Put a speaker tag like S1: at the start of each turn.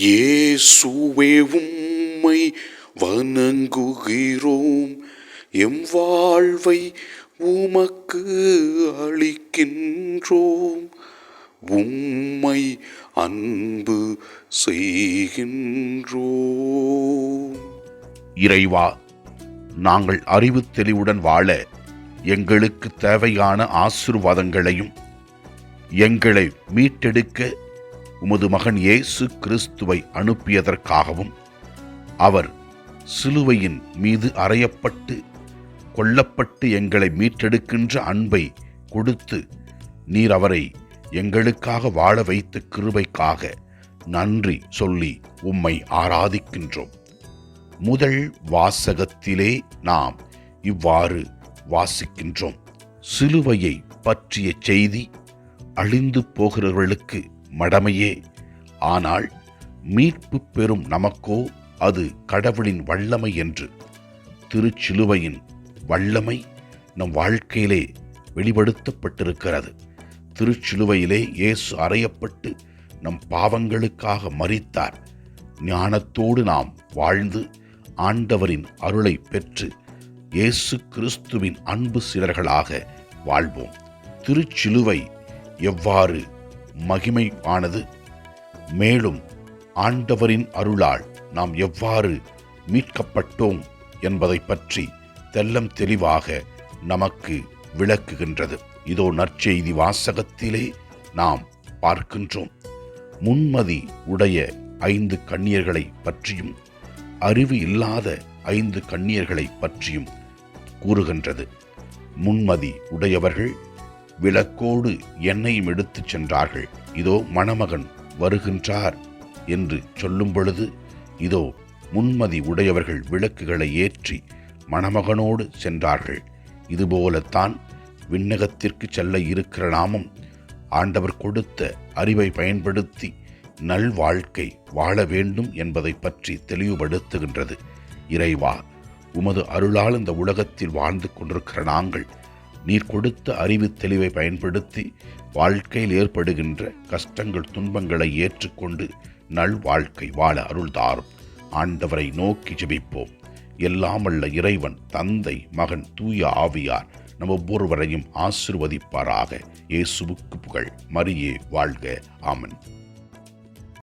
S1: இயேசுவே உம்மை வணங்குகிறோம், எம் வாழ்வை உமக்கு அளிக்கின்றோம், உம்மை அன்பு செய்கின்றோம்.
S2: இறைவா, நாங்கள் அறிவு தெளிவுடன் வாழ எங்களுக்கு தேவையான ஆசீர்வாதங்களையும் எங்களை மீட்டெடுக்க உமது மகன் இயேசு கிறிஸ்துவை அனுப்பியதற்காகவும் அவர் சிலுவையின் மீது அறையப்பட்டு கொல்லப்பட்டு எங்களை மீட்டெடுக்கின்ற அன்பை கொடுத்து நீர் அவரை எங்களுக்காக வாழ வைத்த கிருபைக்காக நன்றி சொல்லி உம்மை ஆராதிக்கின்றோம். முதல் வாசகத்திலே நாம் இவ்வாறு வாசிக்கின்றோம். சிலுவையை பற்றிய செய்தி அழிந்து போகிறவர்களுக்கு மடமையே, ஆனால் மீட்பு பெறும் நமக்கோ அது கடவுளின் வல்லமை என்று. திருச்சிலுவையின் வல்லமை நம் வாழ்க்கையிலே வெளிப்படுத்தப்பட்டிருக்கிறது. திருச்சிலுவையிலே இயேசு அறையப்பட்டு நம் பாவங்களுக்காக மரித்தார். ஞானத்தோடு நாம் வாழ்ந்து ஆண்டவரின் அருளை பெற்று இயேசு கிறிஸ்துவின் அன்பு சிலர்களாக வாழ்வோம். திருச்சிலுவை எவ்வாறு மகிமையானது, மேலும் ஆண்டவரின் அருளால் நாம் எவ்வாறு மீட்கப்பட்டோம் என்பதை பற்றி தெல்லம் தெளிவாக நமக்கு விளக்குகின்றது. இதோ நற்செய்தி வாசகத்திலே நாம் பார்க்கின்றோம். முன்மதி உடைய 5 கன்னியர்களை பற்றியும் அறிவு இல்லாத 5 கன்னியர்களை பற்றியும் கூறுகின்றது. முன்மதி உடையவர்கள் விளக்கோடு எண்ணெயும் எடுத்துச் சென்றார்கள். இதோ மணமகன் வருகின்றார் என்று சொல்லும் பொழுது, இதோ முன்மதி உடையவர்கள் விளக்குகளை ஏற்றி மணமகனோடு சென்றார்கள். இதுபோலத்தான் விண்ணகத்திற்கு செல்ல இருக்கிற நாமும் ஆண்டவர் கொடுத்த அறிவை பயன்படுத்தி நல்வாழ்க்கை வாழ வேண்டும் என்பதை பற்றி தெளிவுபடுத்துகின்றது. இறைவா, உமது அருளால் இந்த உலகத்தில் வாழ்ந்து கொண்டிருக்கிற நாங்கள் நீர் கொடுத்த அறிவு தெளிவை பயன்படுத்தி வாழ்க்கையில் ஏற்படுகின்ற கஷ்டங்கள் துன்பங்களை ஏற்றுக்கொண்டு நல்வாழ்க்கை வாழ அருள்தாரும். ஆண்டவரை நோக்கி ஜெபிப்போம். எல்லாம் வல்ல இறைவன் தந்தை, மகன், தூய ஆவியார் நம் ஒவ்வொருவரையும் ஆசீர்வதிப்பாராக. இயேசுவுக்கு புகழ். மரியே வாழ்க. ஆமென்.